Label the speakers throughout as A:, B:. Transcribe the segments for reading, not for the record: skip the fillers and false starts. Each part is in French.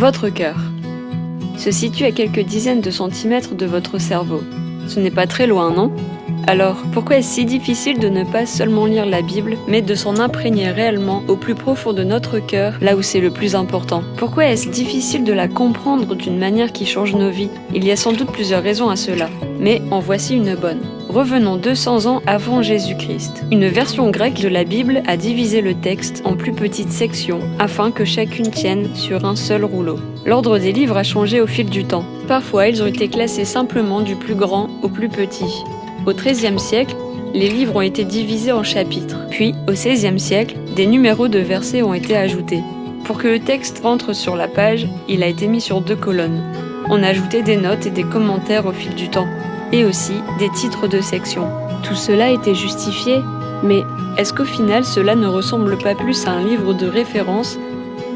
A: Votre cœur se situe à quelques dizaines de centimètres de votre cerveau. Ce n'est pas très loin, non ? Alors, pourquoi est-ce si difficile de ne pas seulement lire la Bible, mais de s'en imprégner réellement au plus profond de notre cœur, là où c'est le plus important ? Pourquoi est-ce difficile de la comprendre d'une manière qui change nos vies ? Il y a sans doute plusieurs raisons à cela, mais en voici une bonne. Revenons 200 ans avant Jésus-Christ. Une version grecque de la Bible a divisé le texte en plus petites sections, afin que chacune tienne sur un seul rouleau. L'ordre des livres a changé au fil du temps. Parfois, ils ont été classés simplement du plus grand au plus petit. Au XIIIe siècle, les livres ont été divisés en chapitres. Puis, au XVIe siècle, des numéros de versets ont été ajoutés. Pour que le texte rentre sur la page, il a été mis sur 2 colonnes. On a ajouté des notes et des commentaires au fil du temps, et aussi des titres de sections. Tout cela était justifié, mais est-ce qu'au final cela ne ressemble pas plus à un livre de référence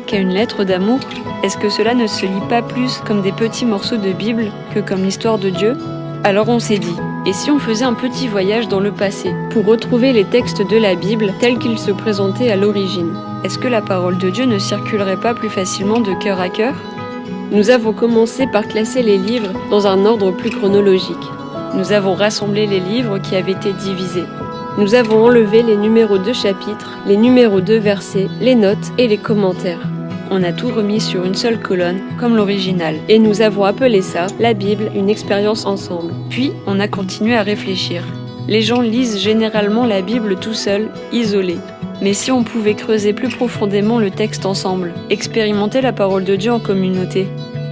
A: qu'à une lettre d'amour ? Est-ce que cela ne se lit pas plus comme des petits morceaux de Bible que comme l'histoire de Dieu ? Alors on s'est dit, et si on faisait un petit voyage dans le passé, pour retrouver les textes de la Bible tels qu'ils se présentaient à l'origine ? Est-ce que la parole de Dieu ne circulerait pas plus facilement de cœur à cœur ? Nous avons commencé par classer les livres dans un ordre plus chronologique. Nous avons rassemblé les livres qui avaient été divisés. Nous avons enlevé les numéros de chapitres, les numéros de versets, les notes et les commentaires. On a tout remis sur une seule colonne, comme l'original. Et nous avons appelé ça, la Bible, une expérience ensemble. Puis, on a continué à réfléchir. Les gens lisent généralement la Bible tout seul, isolé. Mais si on pouvait creuser plus profondément le texte ensemble, expérimenter la parole de Dieu en communauté,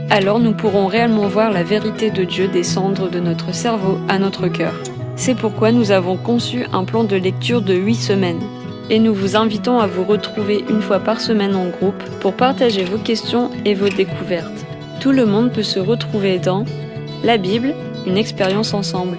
A: alors nous pourrons réellement voir la vérité de Dieu descendre de notre cerveau à notre cœur. C'est pourquoi nous avons conçu un plan de lecture de 8 semaines. Et nous vous invitons à vous retrouver une fois par semaine en groupe pour partager vos questions et vos découvertes. Tout le monde peut se retrouver dans la Bible, une expérience ensemble.